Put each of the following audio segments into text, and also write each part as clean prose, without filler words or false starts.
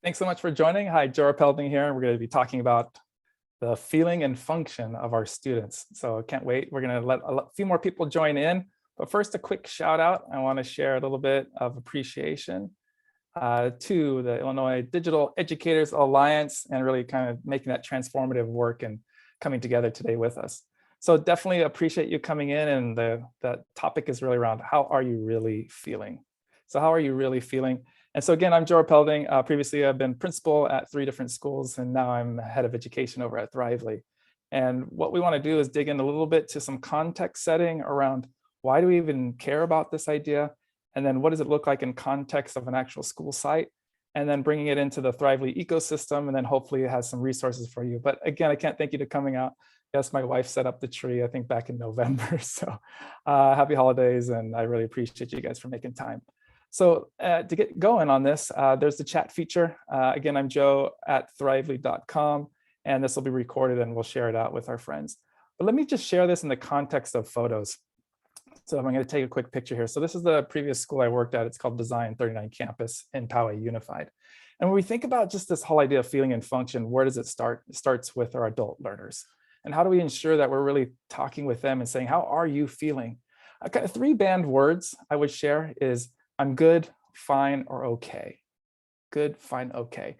Thanks so much for joining. Hi, Joe Pelding here. We're going to be talking about the feeling and function of our students. So I can't wait. We're going to let a few more people join in. But first, a quick shout out. I want to share a little bit of appreciation to the Illinois Digital Educators Alliance and really kind of making that transformative work and coming together today with us. So definitely appreciate you coming in, and the topic is really around how are you really feeling? So how are you really feeling? And so again, I'm Joe Pelding. Previously, I've been principal at 3 different schools, and now I'm head of education over at Thrively. And what we want to do is dig in a little bit to some context setting around why do we even care about this idea? And then what does it look like in context of an actual school site? And then bringing it into the Thrively ecosystem, and then hopefully it has some resources for you. But again, I can't thank you for coming out. Yes, my wife set up the tree, I think back in November. So happy holidays, and I really appreciate you guys for making time. So to get going on this, there's the chat feature. Again, I'm Joe at thrively.com, and this will be recorded and we'll share it out with our friends. But let me just share this in the context of photos. So I'm going to take a quick picture here. So this is the previous school I worked at. It's called Design 39 Campus in Poway Unified. And when we think about just this whole idea of feeling and function, where does it start? It starts with our adult learners. And how do we ensure that we're really talking with them and saying, how are you feeling? Kind of 3 banned words I would share is I'm good, fine, or okay. Good, fine, okay.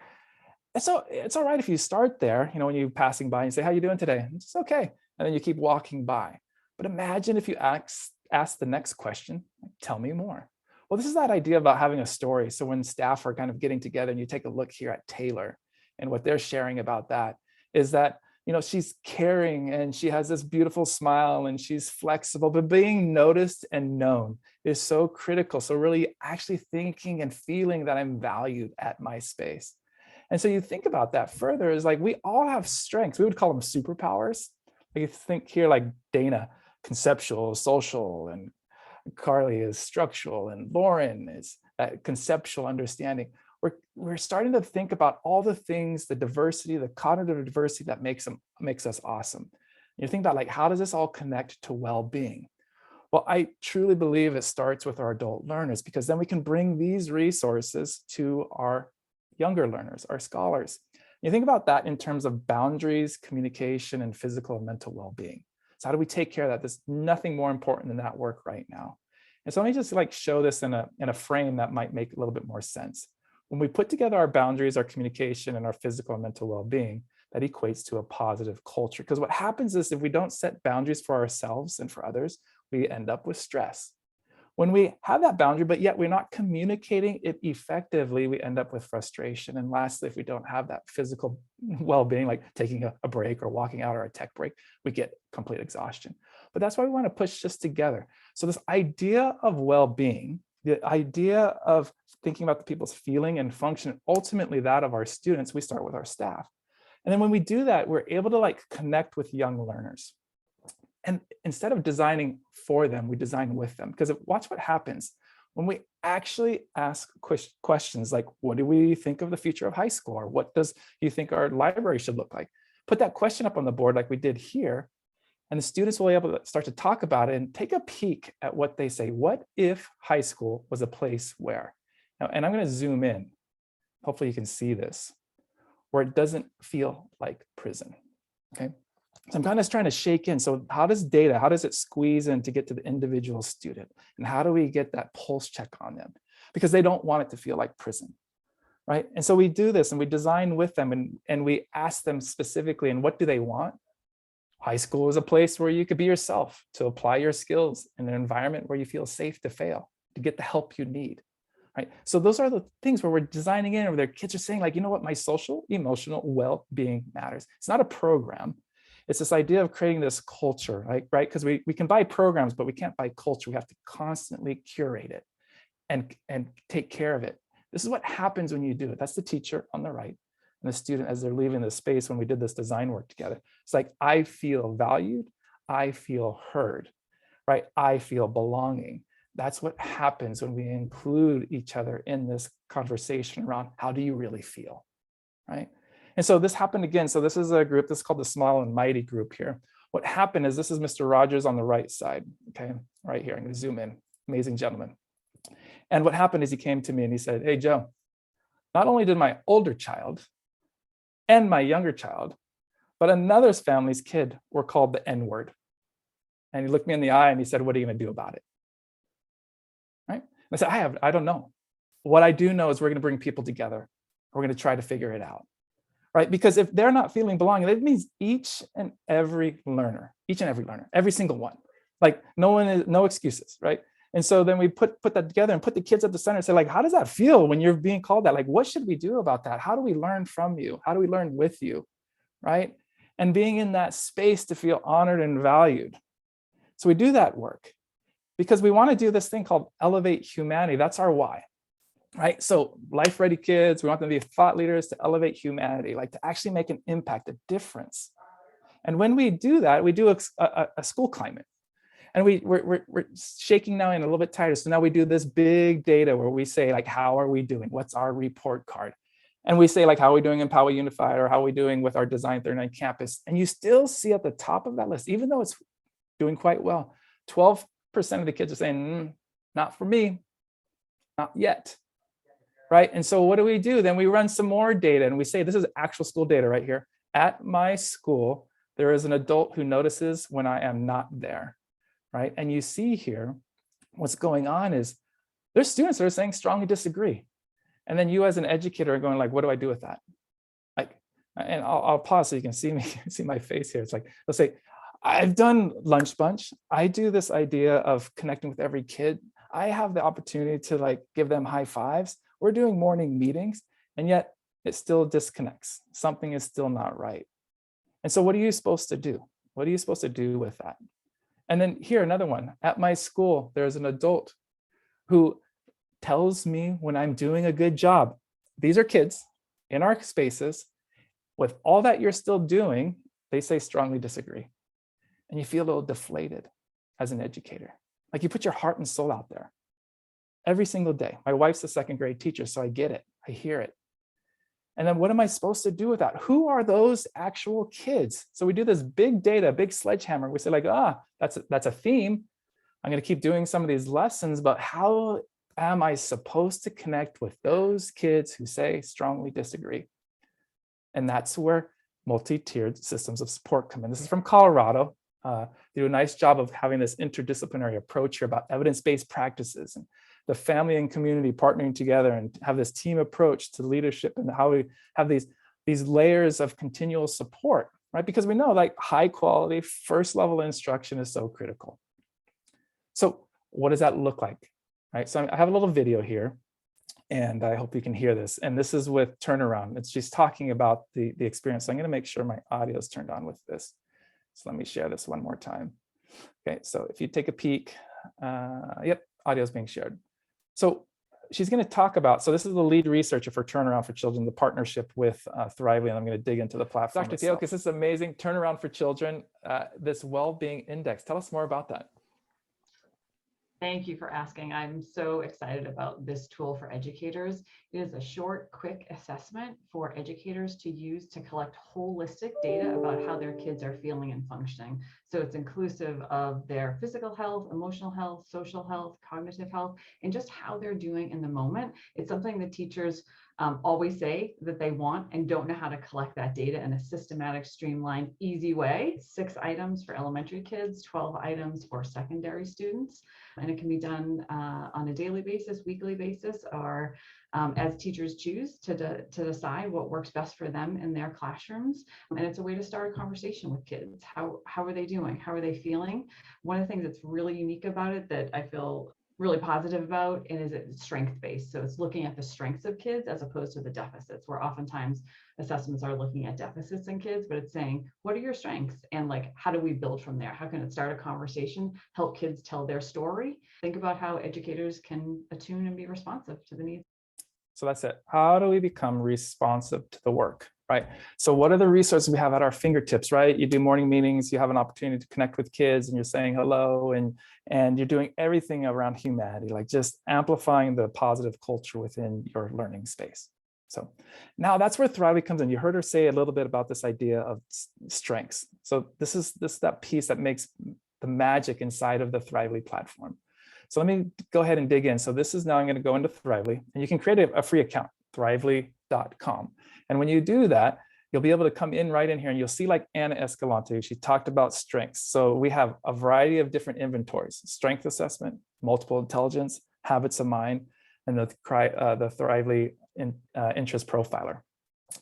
And so it's all right if you start there, when you're passing by and say, how you doing today? It's okay. And then you keep walking by. But imagine if you ask the next question, tell me more. Well, this is that idea about having a story. So when staff are kind of getting together and you take a look here at Taylor and what they're sharing about that is that, she's caring and she has this beautiful smile and she's flexible, but being noticed and known is so critical. So really actually thinking and feeling that I'm valued at my space. And so you think about that further is like, we all have strengths. We would call them superpowers. Like you think here like Dana, conceptual, social, and Carly is structural, and Lauren is that conceptual understanding. We're starting to think about all the things, the diversity, the cognitive diversity that makes us awesome. You think about like, how does this all connect to well-being? Well, I truly believe it starts with our adult learners, because then we can bring these resources to our younger learners, our scholars. You think about that in terms of boundaries, communication, and physical and mental well-being. So how do we take care of that? There's nothing more important than that work right now. And so let me just show this in a frame that might make a little bit more sense. When we put together our boundaries, our communication, and our physical and mental well-being, that equates to a positive culture. Because what happens is if we don't set boundaries for ourselves and for others, we end up with stress. When we have that boundary, but yet we're not communicating it effectively, we end up with frustration. And lastly, if we don't have that physical well-being, like taking a break or walking out or a tech break, we get complete exhaustion. But that's why we want to push this together. So this idea of well-being, the idea of thinking about the people's feeling and function, ultimately that of our students, we start with our staff. And then when we do that, we're able to connect with young learners. And instead of designing for them, we design with them. Because watch what happens when we actually ask questions like, what do we think of the future of high school? Or what does you think our library should look like? Put that question up on the board like we did here. And the students will be able to start to talk about it and take a peek at what they say. What if high school was a place where? Now, and I'm going to zoom in. Hopefully you can see this, where it doesn't feel like prison. Okay. So I'm kind of trying to shake in. So how does it squeeze in to get to the individual student? And how do we get that pulse check on them? Because they don't want it to feel like prison, right? And so we do this and we design with them and we ask them specifically, and what do they want? High school is a place where you could be yourself, to apply your skills in an environment where you feel safe to fail, to get the help you need, right? So those are the things where we're designing in, where their kids are saying like, you know what, my social, emotional well-being matters. It's not a program. It's this idea of creating this culture, right? Because we can buy programs, but we can't buy culture. We have to constantly curate it and take care of it. This is what happens when you do it. That's the teacher on the right. And the student, as they're leaving the space when we did this design work together, it's like, I feel valued, I feel heard, right? I feel belonging. That's what happens when we include each other in this conversation around how do you really feel, right? And so this happened again. So this is a group, this is called the Small and Mighty group here. What happened is this is Mr. Rogers on the right side, okay? Right here, I'm gonna zoom in, amazing gentleman. And what happened is he came to me and he said, hey, Joe, not only did my older child and my younger child, but another family's kid were called the N word. And he looked me in the eye and he said, what are you going to do about it? Right? And I said, I don't know. What I do know is we're going to bring people together. We're going to try to figure it out. Right? Because if they're not feeling belonging, that means each and every learner, every single one, like no excuses, right? And so then we put that together and put the kids at the center and say, like, how does that feel when you're being called that? Like, what should we do about that? How do we learn from you? How do we learn with you? Right? And being in that space to feel honored and valued. So we do that work because we want to do this thing called elevate humanity. That's our why. Right? So life ready kids, we want them to be thought leaders to elevate humanity, like to actually make an impact, a difference. And when we do that, we do a school climate. And we're shaking now in a little bit tighter. So now we do this big data where we say, like, how are we doing? What's our report card? And we say, like, how are we doing in Poway Unified, or how are we doing with our Design 39 campus? And you still see at the top of that list, even though it's doing quite well, 12% of the kids are saying, not for me, not yet. Right? And so what do? Then we run some more data and we say, this is actual school data right here. At my school, there is an adult who notices when I am not there. Right? And you see here, what's going on is there's students that are saying strongly disagree. And then you as an educator are going like, what do I do with that? Like, and I'll pause so you can see me, see my face here. It's like, let's say, I've done Lunch Bunch. I do this idea of connecting with every kid. I have the opportunity to like give them high fives. We're doing morning meetings, and yet it still disconnects. Something is still not right. And so what are you supposed to do? What are you supposed to do with that? And then here, another one. At my school, there's an adult who tells me when I'm doing a good job. These are kids in our spaces. With all that you're still doing, they say strongly disagree. And you feel a little deflated as an educator. Like you put your heart and soul out there every single day. My wife's a second grade teacher, so I get it. I hear it. And then what am I supposed to do with that? Who are those actual kids? So we do this big data, big sledgehammer. We say like, that's a theme. I'm going to keep doing some of these lessons, but how am I supposed to connect with those kids who say strongly disagree? And that's where multi-tiered systems of support come in. This is from Colorado. They do a nice job of having this interdisciplinary approach here about evidence-based practices and the family and community partnering together and have this team approach to leadership and how we have these layers of continual support, right? Because we know like high quality first level instruction is so critical. So what does that look like, right? So I have a little video here and I hope you can hear this. And this is with Turnaround. It's just talking about the experience. So I'm gonna make sure my audio is turned on with this. So let me share this one more time. Okay, so if you take a peek, yep, audio is being shared. So she's going to talk about, so this is the lead researcher for Turnaround for Children, the partnership with Thrively, and I'm going to dig into the platform. Dr. Theokis, this is amazing. Turnaround for Children, this well-being index. Tell us more about that. Thank you for asking. I'm so excited about this tool for educators. It is a short, quick assessment for educators to use to collect holistic data about how their kids are feeling and functioning. So it's inclusive of their physical health, emotional health, social health, cognitive health, and just how they're doing in the moment. It's something that teachers always say that they want and don't know how to collect that data in a systematic, streamlined, easy way. 6 items for elementary kids, 12 items for secondary students. And it can be done on a daily basis, weekly basis, or as teachers choose to decide what works best for them in their classrooms. And it's a way to start a conversation with kids. How are they doing? How are they feeling? One of the things that's really unique about it that I feel really positive about and is it strength-based. So it's looking at the strengths of kids as opposed to the deficits, where oftentimes assessments are looking at deficits in kids, but it's saying, what are your strengths? And like, how do we build from there? How can it start a conversation, help kids tell their story? Think about how educators can attune and be responsive to the needs. So that's it. How do we become responsive to the work, right? So what are the resources we have at our fingertips, right? You do morning meetings, you have an opportunity to connect with kids and you're saying hello and you're doing everything around humanity, like just amplifying the positive culture within your learning space. So now that's where Thrively comes in. You heard her say a little bit about this idea of strengths. So this is that piece that makes the magic inside of the Thrively platform. So let me go ahead and dig in. So this is now I'm going to go into Thrively and you can create a free account. thrively.com. And when you do that, you'll be able to come in right in here and you'll see like Anna Escalante, she talked about strengths. So we have a variety of different inventories: strength assessment, multiple intelligence, habits of mind, and the Thrively interest profiler.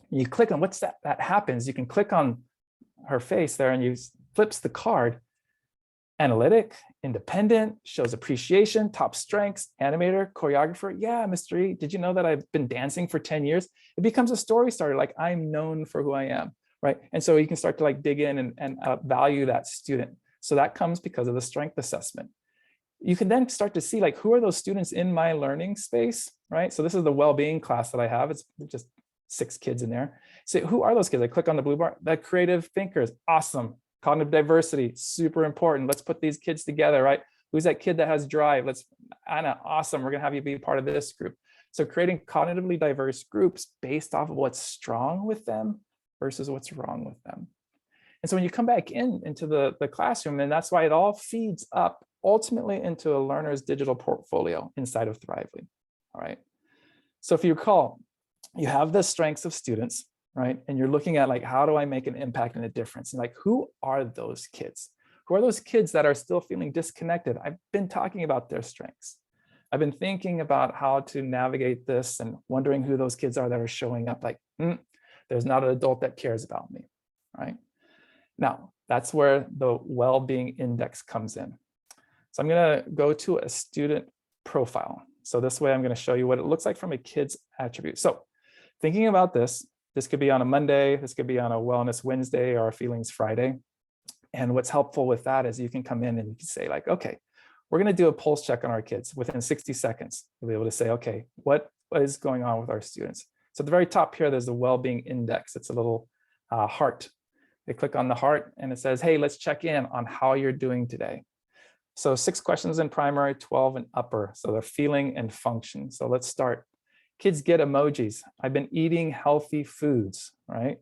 You click on what's that happens. You can click on her face there and you flips the card. Analytic, independent, shows appreciation, top strengths, animator, choreographer. Yeah, Mr. E, did you know that I've been dancing for 10 years? It becomes a story starter, like I'm known for who I am, right? And so you can start to like dig in and value that student. So that comes because of the strength assessment. You can then start to see like, who are those students in my learning space, right? So this is the well-being class that I have. It's just 6 kids in there. So who are those kids? I click on the blue bar, the creative thinkers, awesome. Cognitive diversity, super important. Let's put these kids together, right? Who's that kid that has drive? Anna, awesome. We're gonna have you be part of this group. So creating cognitively diverse groups based off of what's strong with them versus what's wrong with them. And so when you come back into the classroom, and that's why it all feeds up ultimately into a learner's digital portfolio inside of Thrively, all right? So if you recall, you have the strengths of students, right? And you're looking at like, how do I make an impact and a difference? And like, who are those kids? Who are those kids that are still feeling disconnected? I've been talking about their strengths. I've been thinking about how to navigate this and wondering who those kids are that are showing up like, there's not an adult that cares about me, right? Now, that's where the well-being index comes in. So I'm gonna go to a student profile. So this way I'm gonna show you what it looks like from a kid's attribute. So thinking about this could be on a Monday, this could be on a Wellness Wednesday or a Feelings Friday. And what's helpful with that is you can come in and you can say like, okay, we're gonna do a pulse check on our kids within 60 seconds. You'll be able to say, okay, what is going on with our students? So at the very top here, there's the well-being index. It's a little heart. They click on the heart and it says, hey, let's check in on how you're doing today. So 6 questions in primary, 12 in upper. So they're feeling and function. So let's start. Kids get emojis. I've been eating healthy foods, right?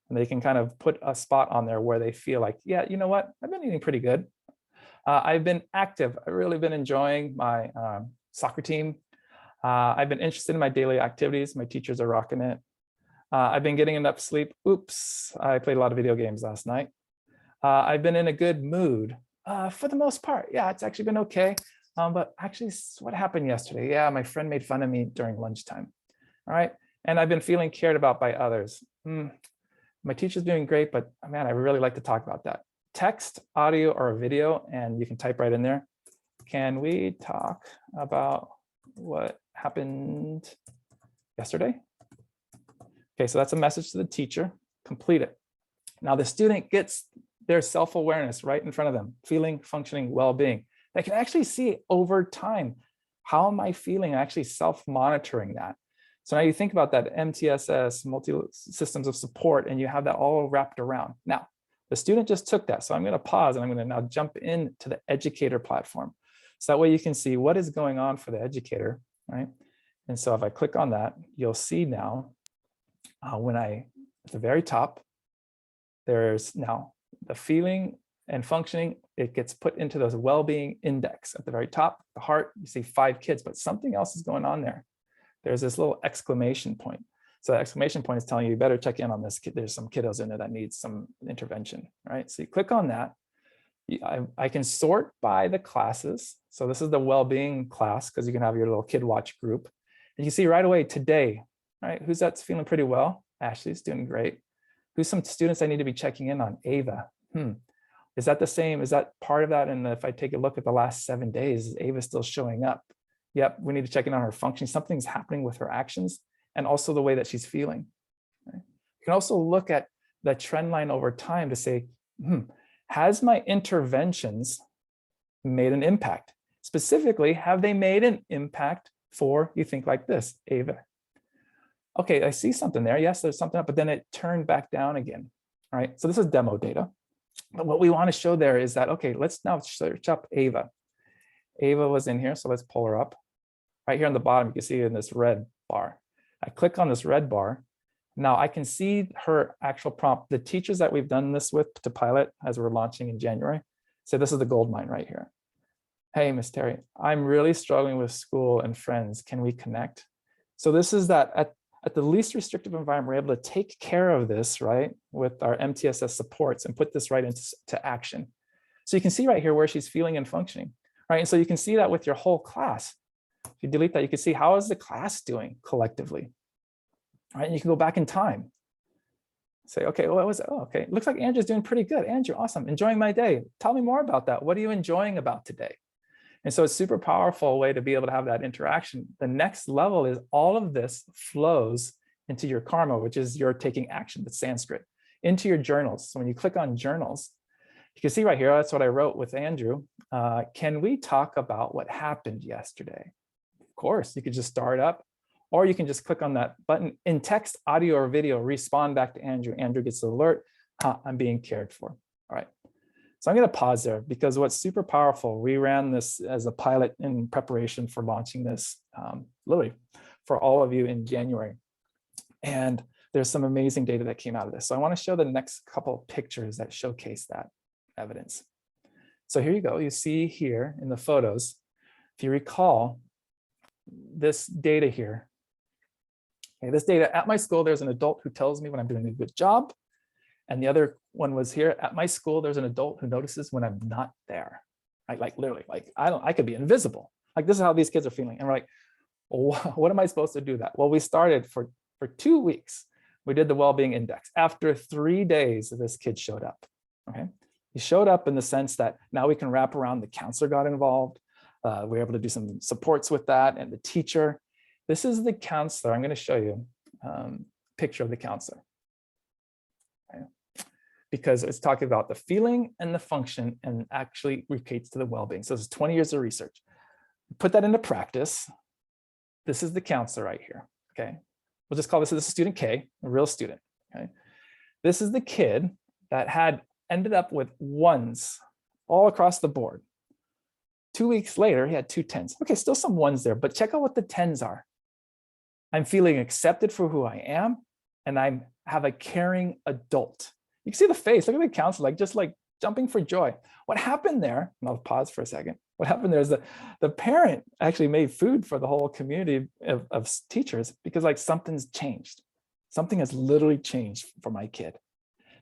And they can kind of put a spot on there where they feel like, yeah, you know what? I've been eating pretty good. I've been active. I've really been enjoying my soccer team. I've been interested in my daily activities. My teachers are rocking it. I've been getting enough sleep. Oops, I played a lot of video games last night. I've been in a good mood for the most part. Yeah, it's actually been okay. But actually, what happened yesterday? Yeah, my friend made fun of me during lunchtime. All right. And I've been feeling cared about by others. My teacher's doing great, but man, I really like to talk about that. Text, audio, or a video, and you can type right in there. Can we talk about what happened yesterday? Okay, so that's a message to the teacher. Complete it. Now the student gets their self-awareness right in front of them, feeling, functioning, well-being. They can actually see over time, how am I feeling? Actually self-monitoring that. So now you think about that MTSS, multi-systems of support, and you have that all wrapped around. Now, the student just took that. So I'm going to pause and I'm going to now jump into the educator platform. So that way you can see what is going on for the educator, right? And so if I click on that, you'll see now at the very top, there's now the feeling and functioning. It gets put into those well-being index at the very top, the heart, you see 5 kids, but something else is going on there. There's this little exclamation point. So the exclamation point is telling you, you better check in on this kid. There's some kiddos in there that needs some intervention, right? So you click on that. I can sort by the classes. So this is the well-being class because you can have your little kid watch group. And you see right away today, right? Who's that's feeling pretty well? Ashley's doing great. Who's some students I need to be checking in on? Ava. Is that the same? Is that part of that? And if I take a look at the last 7 days, is Ava still showing up? Yep, we need to check in on her function. Something's happening with her actions and also the way that she's feeling. Right? You can also look at the trend line over time to say, has my interventions made an impact? Specifically, have they made an impact for, you think like this, Ava? Okay, I see something there. Yes, there's something up, but then it turned back down again. All right, so this is demo data. But what we want to show there is that, okay, let's now search up Ava. Ava was in here, so let's pull her up. Right here on the bottom, you can see in this red bar. I click on this red bar. Now I can see her actual prompt. The teachers that we've done this with to pilot as we're launching in January, so this is the gold mine right here. Hey, Miss Terry, I'm really struggling with school and friends. Can we connect? So this is that at the least restrictive environment, we're able to take care of this, right, with our MTSS supports and put this right into action. So you can see right here where she's feeling and functioning, right? And so you can see that with your whole class. If you delete that, you can see how is the class doing collectively, right? And you can go back in time. Say, okay, what was it? Oh, okay, looks like Andrew's doing pretty good. Andrew, awesome, enjoying my day. Tell me more about that. What are you enjoying about today? And so it's super powerful way to be able to have that interaction. The next level is all of this flows into your karma, which is your taking action, the Sanskrit, into your journals. So when you click on journals, you can see right here, that's what I wrote with Andrew. Can we talk about what happened yesterday? Of course, you could just start up, or you can just click on that button in text, audio, or video, respond back to Andrew. Andrew gets the alert, I'm being cared for. All right. So I'm going to pause there because what's super powerful, we ran this as a pilot in preparation for launching this literally for all of you in January. And there's some amazing data that came out of this. So I want to show the next couple of pictures that showcase that evidence. So here you go. You see here in the photos, if you recall this data here. Okay, this data at my school, there's an adult who tells me when I'm doing a good job. And the other one was here at my school, there's an adult who notices when I'm not there. Right? Like literally, like I could be invisible. Like this is how these kids are feeling. And we're like, well, what am I supposed to do that? Well, we started for 2 weeks. We did the well-being index. After 3 days, this kid showed up. Okay, he showed up in the sense that now we can wrap around. The counselor got involved. We were able to do some supports with that, and the teacher. This is the counselor. I'm going to show you a picture of the counselor. Okay. Because it's talking about the feeling and the function and actually relates to the well-being. So this is 20 years of research. Put that into practice. This is the counselor right here. Okay, we'll just call this is student K, a real student. Okay, this is the kid that had ended up with ones all across the board. 2 weeks later, he had 2 10s. Okay, still some ones there, but check out what the 10s are. I'm feeling accepted for who I am, and I have a caring adult. You can see the face. Look at the counselor, just like jumping for joy. What happened there, and I'll pause for a second. What happened there is that the parent actually made food for the whole community of teachers because like something's changed. Something has literally changed for my kid.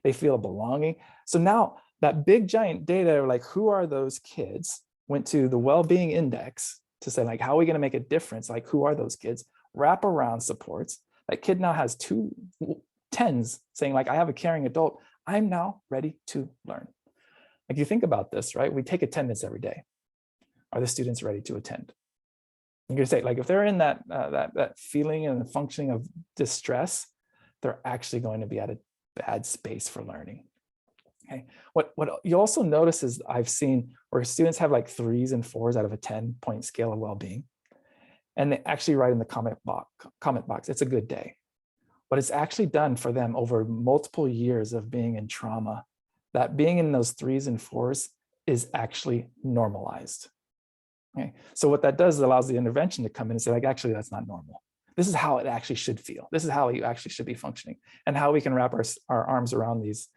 They feel a belonging. So now that big giant data, like who are those kids, went to the well-being index to say like, how are we going to make a difference? Like, who are those kids? Wrap around supports. That kid now has 2 10s saying like, I have a caring adult. I'm now ready to learn. Like you think about this, right? We take attendance every day. Are the students ready to attend? You're going to say like, if they're in that feeling and functioning of distress, they're actually going to be at a bad space for learning. Okay. What you also notice is I've seen where students have like 3s and 4s out of a 10-point scale of well-being. And they actually write in the comment box, it's a good day. But it's actually done for them over multiple years of being in trauma, that being in those 3s and 4s is actually normalized. Okay. So what that does is allows the intervention to come in and say like, actually, that's not normal. This is how it actually should feel. This is how you actually should be functioning, and how we can wrap our arms around these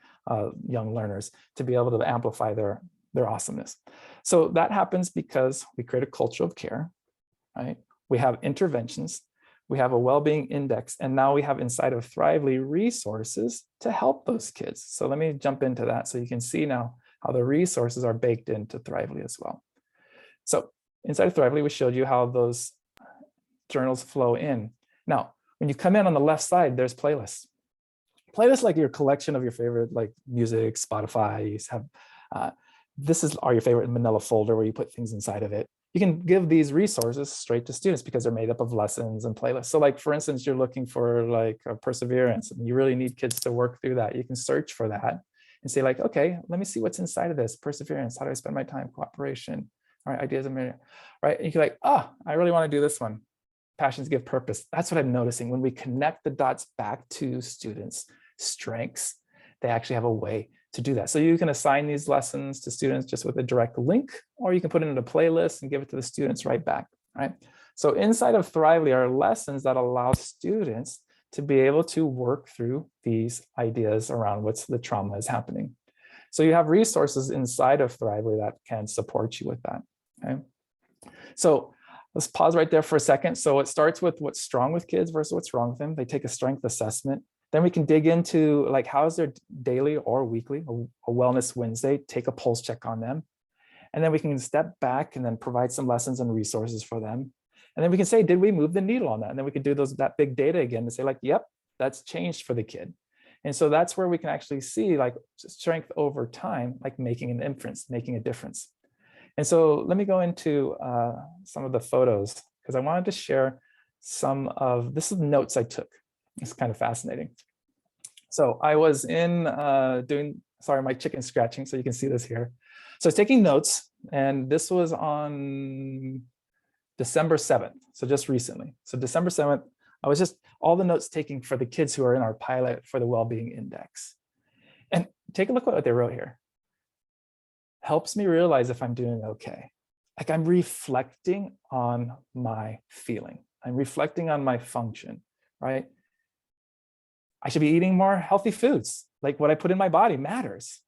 young learners to be able to amplify their awesomeness. So that happens because we create a culture of care, right? We have interventions, we have a well-being index, and now we have inside of Thrively resources to help those kids. So let me jump into that so you can see now how the resources are baked into Thrively as well. So inside of Thrively, we showed you how those journals flow in. Now, when you come in on the left side, there's playlists. Playlists like your collection of your favorite like music, Spotify. You have this is your favorite manila folder where you put things inside of it. You can give these resources straight to students because they're made up of lessons and playlists. So like, for instance, you're looking for like a perseverance and you really need kids to work through that. You can search for that and say like, okay, let me see what's inside of this. Perseverance, how do I spend my time? Cooperation, all right, ideas, right? And you're like, oh, I really want to do this one. Passions give purpose. That's what I'm noticing. When we connect the dots back to students' strengths, they actually have a way to do that. So you can assign these lessons to students just with a direct link, or you can put it in a playlist and give it to the students right back, right? So inside of Thrively are lessons that allow students to be able to work through these ideas around what's the trauma is happening. So you have resources inside of Thrively that can support you with that, okay? So Let's pause right there for a second. So it starts with what's strong with kids versus what's wrong with them. They take a strength assessment. Then we can dig into like, how is their daily or weekly, a wellness Wednesday, take a pulse check on them. And then we can step back and then provide some lessons and resources for them. And then we can say, did we move the needle on that? And then we can do that big data again and say like, yep, that's changed for the kid. And so that's where we can actually see like strength over time, like making an inference, making a difference. And so let me go into some of the photos because I wanted to share this is notes I took. It's kind of fascinating. So I was in my chicken scratching, so you can see this here. So I was taking notes, and this was on December 7th, so just recently. So December 7th, I was just all the notes taking for the kids who are in our pilot for the Wellbeing Index. And take a look at what they wrote here. Helps me realize if I'm doing okay. Like I'm reflecting on my feeling. I'm reflecting on my function, right? I should be eating more healthy foods. Like what I put in my body matters.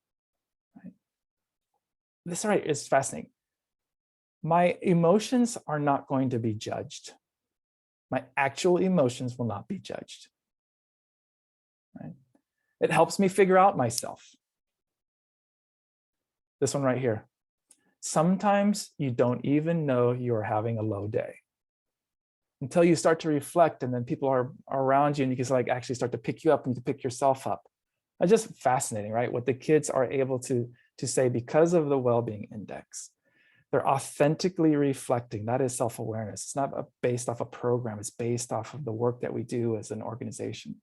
Right? This right is fascinating. My emotions are not going to be judged. My actual emotions will not be judged. Right? It helps me figure out myself. This one right here. Sometimes you don't even know you're having a low day until you start to reflect, and then people are around you and you can like actually start to pick you up and you can pick yourself up. It's just fascinating, right? What the kids are able to say because of the Wellbeing Index. They're authentically reflecting. That is self-awareness. It's not based off a program. It's based off of the work that we do as an organization.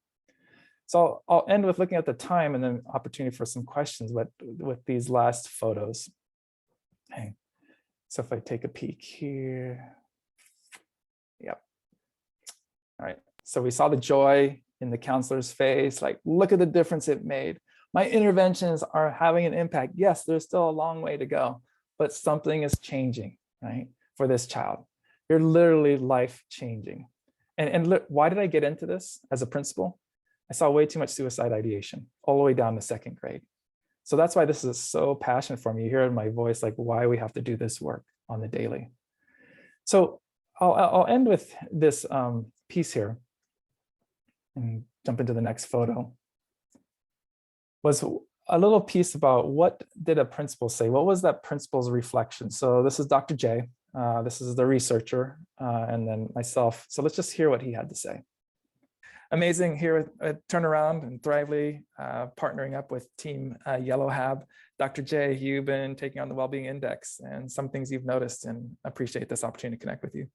So I'll end with looking at the time and then opportunity for some questions with these last photos. Okay. So if I take a peek here. Yep. All right. So we saw the joy in the counselor's face. Like, look at the difference it made. My interventions are having an impact. Yes, there's still a long way to go, but something is changing, right? For this child. You're literally life changing. And look, why did I get into this as a principal? I saw way too much suicide ideation all the way down to second grade. So that's why this is so passionate for me. You hear in my voice, like why we have to do this work on the daily. So I'll end with this piece here and jump into the next photo. Was a little piece about what did a principal say? What was that principal's reflection? So this is Dr. J. This is the researcher, and then myself. So let's just hear what he had to say. Amazing here at Turnaround and Thrively, partnering up with Team Yellow Hab. Dr. J, you've been taking on the Wellbeing Index and some things you've noticed, and appreciate this opportunity to connect with you.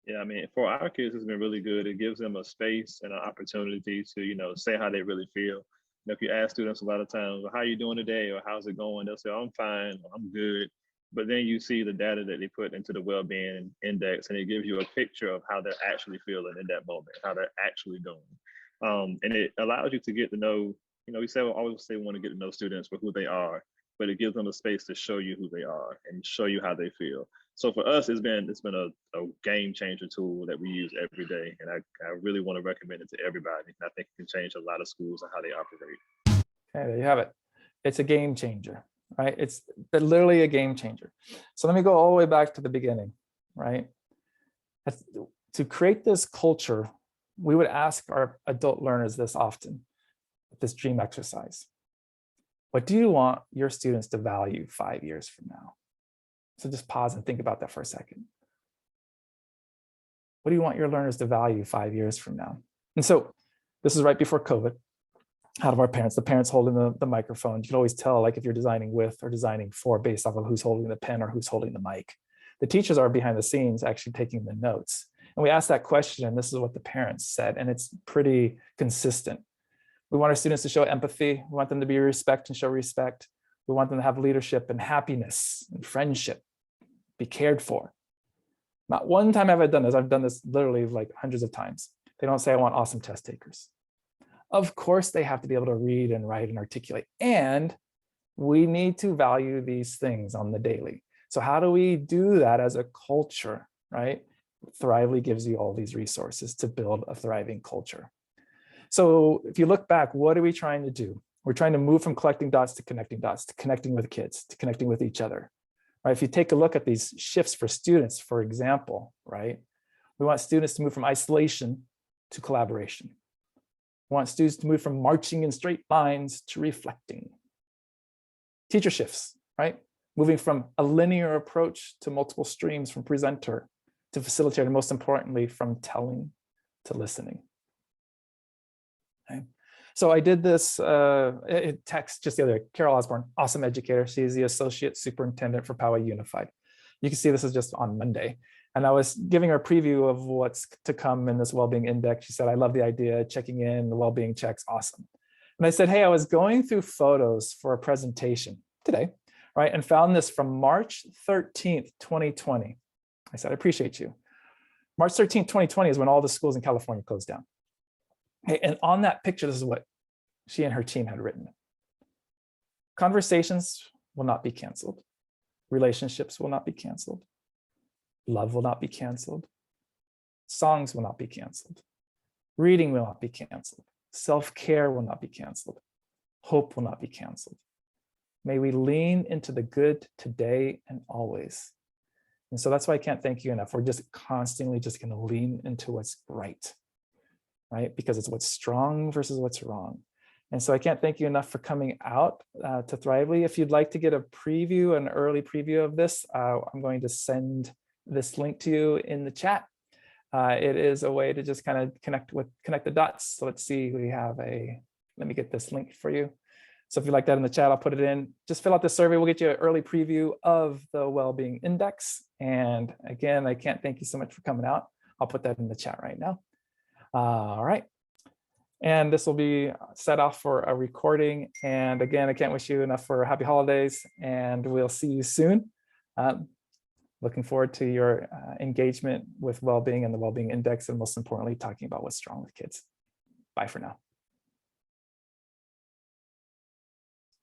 Yeah, I mean, for our kids, it's been really good. It gives them a space and an opportunity to, say how they really feel. If you ask students a lot of times, well, how are you doing today? Or how's it going? They'll say, oh, I'm fine, or, I'm good. But then you see the data that they put into the Wellbeing Index, and it gives you a picture of how they're actually feeling in that moment, how they're actually doing. And it allows you to get to know, we always say we want to get to know students for who they are, but it gives them a space to show you who they are and show you how they feel. So for us, it's been a game changer tool that we use every day. And I really want to recommend it to everybody. And I think it can change a lot of schools and how they operate. Okay, there you have it. It's a game changer, right? It's literally a game changer. So let me go all the way back to the beginning, right? To create this culture, we would ask our adult learners this often, this dream exercise. What do you want your students to value 5 years from now? So just pause and think about that for a second. What do you want your learners to value 5 years from now? And so this is right before COVID. Out of our parents, the parents holding the microphone. You can always tell like if you're designing with or designing for based off of who's holding the pen or who's holding the mic. The teachers are behind the scenes actually taking the notes. And we asked that question, and this is what the parents said, and it's pretty consistent. We want our students to show empathy. We want them to be respect and show respect. We want them to have leadership and happiness and friendship, be cared for. Not one time have I done this. I've done this literally like hundreds of times. They don't say, I want awesome test takers. Of course, they have to be able to read and write and articulate. And we need to value these things on the daily. So how do we do that as a culture, right? Thrively gives you all these resources to build a thriving culture. So if you look back, what are we trying to do? We're trying to move from collecting dots to connecting with kids, to connecting with each other, right? If you take a look at these shifts for students, for example, right? We want students to move from isolation to collaboration. We want students to move from marching in straight lines to reflecting. Teacher shifts, right? Moving from a linear approach to multiple streams, from presenter to facilitator, and most importantly, from telling to listening. Okay. So I did this text just the other day. Carol Osborne, awesome educator. She's the associate superintendent for Poway Unified. You can see this is just on Monday. And I was giving her a preview of what's to come in this well-being index. She said, I love the idea, checking in, the well-being checks, awesome. And I said, hey, I was going through photos for a presentation today, right? And found this from March 13th, 2020. I said, I appreciate you. March 13th, 2020 is when all the schools in California closed down. Okay, and on that picture, this is what she and her team had written. Conversations will not be canceled. Relationships will not be canceled. Love will not be canceled. Songs will not be canceled. Reading will not be canceled. Self-care will not be canceled. Hope will not be canceled. May we lean into the good today and always. And so that's why I can't thank you enough. We're just constantly just going to lean into what's right? Because it's what's strong versus what's wrong. And so I can't thank you enough for coming out to Thrively. If you'd like to get a preview, an early preview of this, I'm going to send this link to you in the chat. It is a way to just kind of connect the dots. So let's see, let me get this link for you. So if you like that in the chat, I'll put it in. Just fill out the survey. We'll get you an early preview of the Wellbeing Index. And again, I can't thank you so much for coming out. I'll put that in the chat right now. All right. And this will be set off for a recording. And again, I can't wish you enough for happy holidays, and we'll see you soon. Looking forward to your engagement with well-being and the Wellbeing Index, and most importantly, talking about what's strong with kids. Bye for now.